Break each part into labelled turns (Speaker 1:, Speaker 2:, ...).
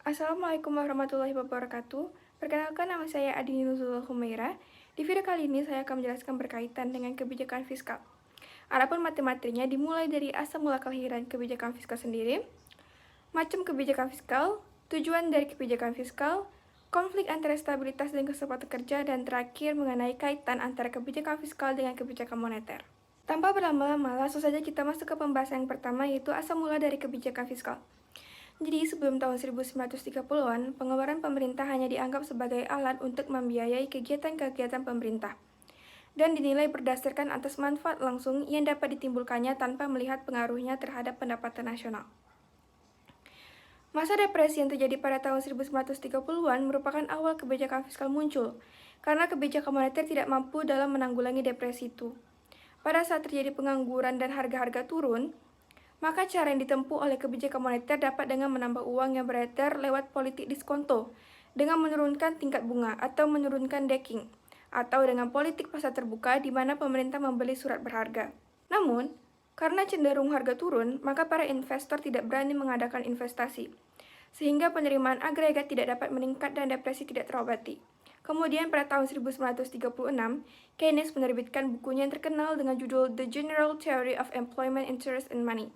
Speaker 1: Assalamualaikum warahmatullahi wabarakatuh. Perkenalkan, nama saya Adini Nuzulul Humaira. Di video kali ini saya akan menjelaskan berkaitan dengan kebijakan fiskal. Adapun materi-materinya dimulai dari asal mula kelahiran kebijakan fiskal sendiri, macam kebijakan fiskal, tujuan dari kebijakan fiskal, konflik antara stabilitas dan kesempatan kerja, dan terakhir mengenai kaitan antara kebijakan fiskal dengan kebijakan moneter. Tanpa berlama-lama, langsung saja kita masuk ke pembahasan yang pertama, yaitu asal mula dari kebijakan fiskal. Jadi sebelum tahun 1930-an, pengeluaran pemerintah hanya dianggap sebagai alat untuk membiayai kegiatan-kegiatan pemerintah dan dinilai berdasarkan atas manfaat langsung yang dapat ditimbulkannya tanpa melihat pengaruhnya terhadap pendapatan nasional. Masa depresi yang terjadi pada tahun 1930-an merupakan awal kebijakan fiskal muncul, karena kebijakan moneter tidak mampu dalam menanggulangi depresi itu. Pada saat terjadi pengangguran dan harga-harga turun, maka cara yang ditempuh oleh kebijakan moneter dapat dengan menambah uang yang beredar lewat politik diskonto, dengan menurunkan tingkat bunga atau menurunkan deking, atau dengan politik pasar terbuka di mana pemerintah membeli surat berharga. Namun, karena cenderung harga turun, maka para investor tidak berani mengadakan investasi, sehingga penerimaan agregat tidak dapat meningkat dan depresi tidak terobati. Kemudian pada tahun 1936, Keynes menerbitkan bukunya yang terkenal dengan judul The General Theory of Employment, Interest, and Money,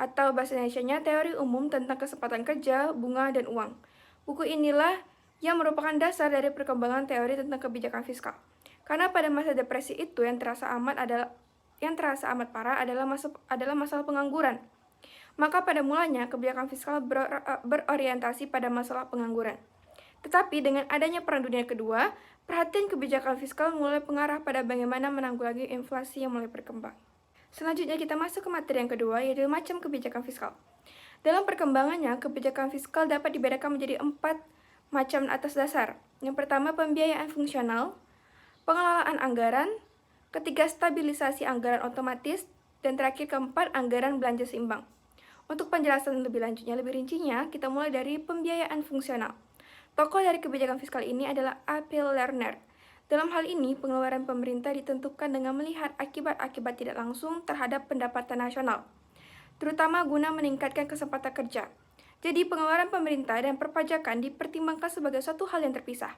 Speaker 1: atau bahasa Indonesianya Teori Umum tentang Kesempatan Kerja, Bunga, dan Uang. Buku inilah yang merupakan dasar dari perkembangan teori tentang kebijakan fiskal. Karena pada masa depresi itu yang terasa amat parah adalah masalah pengangguran. Maka pada mulanya kebijakan fiskal berorientasi pada masalah pengangguran. Tetapi dengan adanya Perang Dunia Kedua, perhatian kebijakan fiskal mulai mengarah pada bagaimana menanggulangi inflasi yang mulai berkembang. Selanjutnya kita masuk ke materi yang kedua, yaitu macam kebijakan fiskal. Dalam perkembangannya, kebijakan fiskal dapat dibedakan menjadi 4 macam atas dasar. Yang pertama, pembiayaan fungsional, pengelolaan anggaran, ketiga, stabilisasi anggaran otomatis, dan terakhir keempat, anggaran belanja seimbang. Untuk penjelasan lebih lanjutnya, lebih rincinya, kita mulai dari pembiayaan fungsional. Tokoh dari kebijakan fiskal ini adalah A.P. Lerner. Dalam hal ini, pengeluaran pemerintah ditentukan dengan melihat akibat-akibat tidak langsung terhadap pendapatan nasional, terutama guna meningkatkan kesempatan kerja. Jadi, pengeluaran pemerintah dan perpajakan dipertimbangkan sebagai suatu hal yang terpisah.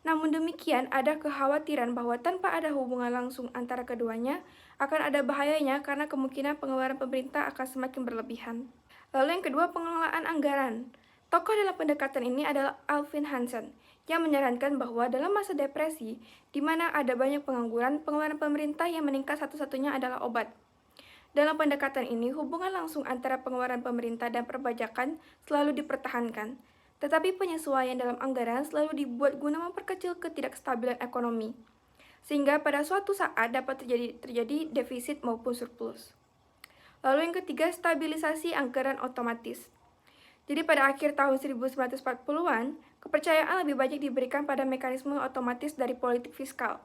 Speaker 1: Namun demikian, ada kekhawatiran bahwa tanpa ada hubungan langsung antara keduanya, akan ada bahayanya karena kemungkinan pengeluaran pemerintah akan semakin berlebihan. Lalu yang kedua, pengelolaan anggaran. Tokoh dalam pendekatan ini adalah Alvin Hansen, yang menyarankan bahwa dalam masa depresi, di mana ada banyak pengangguran, pengeluaran pemerintah yang meningkat satu-satunya adalah obat. Dalam pendekatan ini, hubungan langsung antara pengeluaran pemerintah dan perpajakan selalu dipertahankan, tetapi penyesuaian dalam anggaran selalu dibuat guna memperkecil ketidakstabilan ekonomi, sehingga pada suatu saat dapat terjadi defisit maupun surplus. Lalu yang ketiga, stabilisasi anggaran otomatis. Jadi pada akhir tahun 1940-an, kepercayaan lebih banyak diberikan pada mekanisme otomatis dari politik fiskal.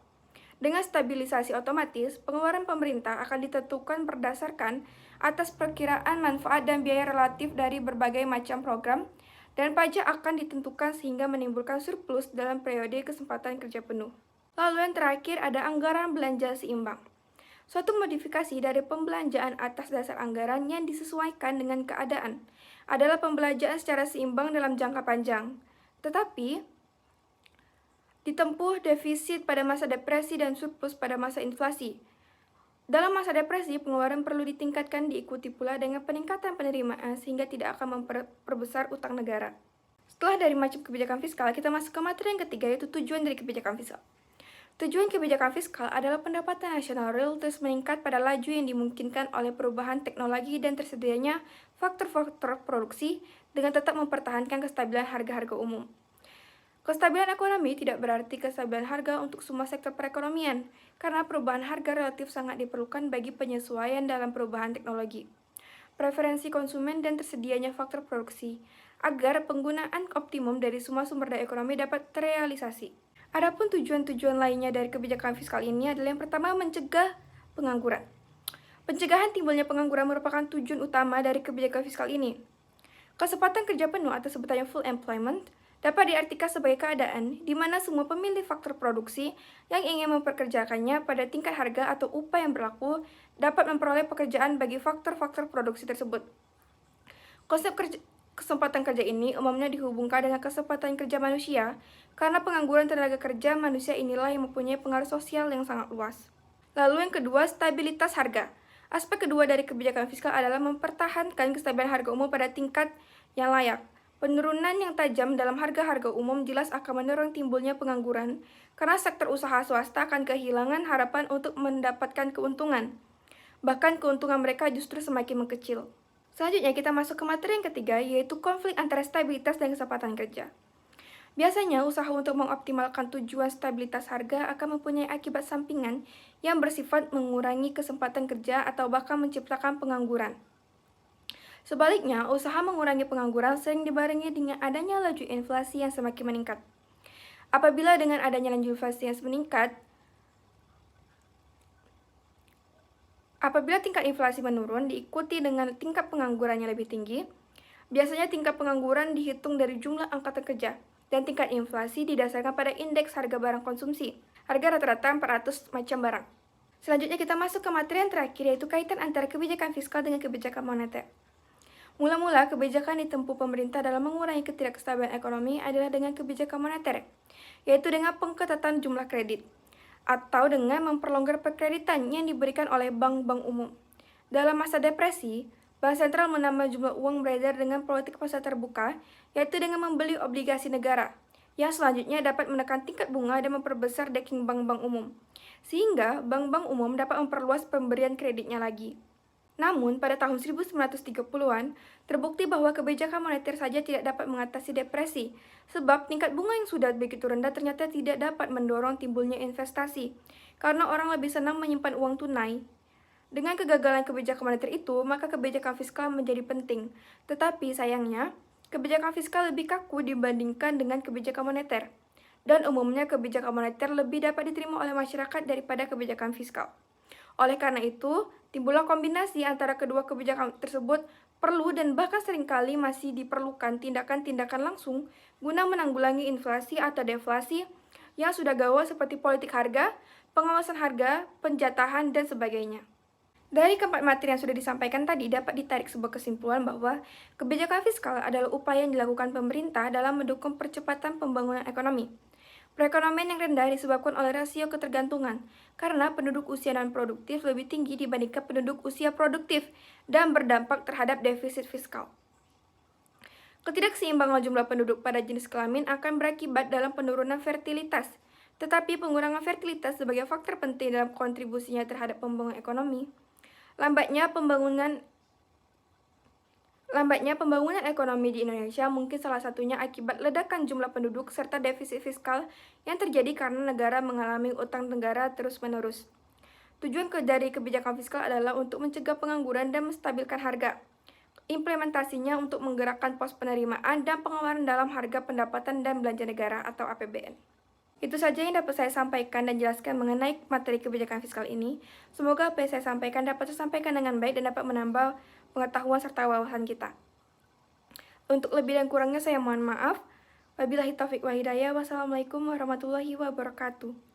Speaker 1: Dengan stabilisasi otomatis, pengeluaran pemerintah akan ditentukan berdasarkan atas perkiraan manfaat dan biaya relatif dari berbagai macam program, dan pajak akan ditentukan sehingga menimbulkan surplus dalam periode kesempatan kerja penuh. Lalu yang terakhir ada anggaran belanja seimbang. Suatu modifikasi dari pembelanjaan atas dasar anggaran yang disesuaikan dengan keadaan adalah pembelanjaan secara seimbang dalam jangka panjang, tetapi ditempuh defisit pada masa depresi dan surplus pada masa inflasi. Dalam masa depresi, pengeluaran perlu ditingkatkan diikuti pula dengan peningkatan penerimaan sehingga tidak akan memperbesar utang negara. Setelah dari macam kebijakan fiskal, kita masuk ke materi yang ketiga, yaitu tujuan dari kebijakan fiskal. Tujuan kebijakan fiskal adalah pendapatan nasional real terus meningkat pada laju yang dimungkinkan oleh perubahan teknologi dan tersedianya faktor-faktor produksi dengan tetap mempertahankan kestabilan harga-harga umum. Kestabilan ekonomi tidak berarti kestabilan harga untuk semua sektor perekonomian, karena perubahan harga relatif sangat diperlukan bagi penyesuaian dalam perubahan teknologi, preferensi konsumen, dan tersedianya faktor produksi, agar penggunaan optimum dari semua sumber daya ekonomi dapat terrealisasi. Adapun tujuan-tujuan lainnya dari kebijakan fiskal ini adalah yang pertama, mencegah pengangguran. Pencegahan timbulnya pengangguran merupakan tujuan utama dari kebijakan fiskal ini. Kesempatan kerja penuh atau sebutannya full employment dapat diartikan sebagai keadaan di mana semua pemilik faktor produksi yang ingin memperkerjakannya pada tingkat harga atau upah yang berlaku dapat memperoleh pekerjaan bagi faktor-faktor produksi tersebut. Kesempatan kerja ini umumnya dihubungkan dengan kesempatan kerja manusia, karena pengangguran tenaga kerja manusia inilah yang mempunyai pengaruh sosial yang sangat luas. Lalu yang kedua, stabilitas harga. Aspek kedua dari kebijakan fiskal adalah mempertahankan kestabilan harga umum pada tingkat yang layak. Penurunan yang tajam dalam harga-harga umum jelas akan mendorong timbulnya pengangguran, karena sektor usaha swasta akan kehilangan harapan untuk mendapatkan keuntungan. Bahkan keuntungan mereka justru semakin mengecil. Selanjutnya kita masuk ke materi yang ketiga, yaitu konflik antara stabilitas dan kesempatan kerja. Biasanya, usaha untuk mengoptimalkan tujuan stabilitas harga akan mempunyai akibat sampingan yang bersifat mengurangi kesempatan kerja atau bahkan menciptakan pengangguran. Sebaliknya, usaha mengurangi pengangguran sering dibarengi dengan adanya laju inflasi yang semakin meningkat. Apabila dengan adanya laju inflasi yang meningkat, apabila tingkat inflasi menurun diikuti dengan tingkat pengangguran yang lebih tinggi, biasanya tingkat pengangguran dihitung dari jumlah angkatan kerja, dan tingkat inflasi didasarkan pada indeks harga barang konsumsi, harga rata-rata 400 macam barang. Selanjutnya kita masuk ke materi yang terakhir, yaitu kaitan antara kebijakan fiskal dengan kebijakan moneter. Mula-mula, kebijakan ditempuh pemerintah dalam mengurangi ketidakstabilan ekonomi adalah dengan kebijakan moneter, yaitu dengan pengetatan jumlah kredit, atau dengan memperlonggar perkreditan yang diberikan oleh bank-bank umum. Dalam masa depresi, Bank Sentral menambah jumlah uang beredar dengan politik pasar terbuka, yaitu dengan membeli obligasi negara, yang selanjutnya dapat menekan tingkat bunga dan memperbesar backing bank-bank umum, sehingga bank-bank umum dapat memperluas pemberian kreditnya lagi. Namun, pada tahun 1930-an, terbukti bahwa kebijakan moneter saja tidak dapat mengatasi depresi, sebab tingkat bunga yang sudah begitu rendah ternyata tidak dapat mendorong timbulnya investasi, karena orang lebih senang menyimpan uang tunai. Dengan kegagalan kebijakan moneter itu, maka kebijakan fiskal menjadi penting. Tetapi sayangnya, kebijakan fiskal lebih kaku dibandingkan dengan kebijakan moneter, dan umumnya kebijakan moneter lebih dapat diterima oleh masyarakat daripada kebijakan fiskal. Oleh karena itu, timbullah kombinasi antara kedua kebijakan tersebut perlu dan bahkan seringkali masih diperlukan tindakan-tindakan langsung guna menanggulangi inflasi atau deflasi yang sudah gawat seperti politik harga, pengawasan harga, penjatahan, dan sebagainya. Dari keempat materi yang sudah disampaikan tadi dapat ditarik sebuah kesimpulan bahwa kebijakan fiskal adalah upaya yang dilakukan pemerintah dalam mendukung percepatan pembangunan ekonomi. Perekonomian yang rendah disebabkan oleh rasio ketergantungan, karena penduduk usia non-produktif lebih tinggi dibandingkan penduduk usia produktif dan berdampak terhadap defisit fiskal. Ketidakseimbangan jumlah penduduk pada jenis kelamin akan berakibat dalam penurunan fertilitas, tetapi pengurangan fertilitas sebagai faktor penting dalam kontribusinya terhadap pembangunan ekonomi. Lambatnya pembangunan ekonomi di Indonesia mungkin salah satunya akibat ledakan jumlah penduduk serta defisit fiskal yang terjadi karena negara mengalami utang negara terus-menerus. Tujuan dari kebijakan fiskal adalah untuk mencegah pengangguran dan menstabilkan harga. Implementasinya untuk menggerakkan pos penerimaan dan pengeluaran dalam harga pendapatan dan belanja negara atau APBN. Itu saja yang dapat saya sampaikan dan jelaskan mengenai materi kebijakan fiskal ini. Semoga apa yang saya sampaikan dapat tersampaikan dengan baik dan dapat menambah pengetahuan serta wawasan kita. Untuk lebih dan kurangnya saya mohon maaf. Wabillahi taufiq wa hidayah. Wassalamualaikum warahmatullahi wabarakatuh.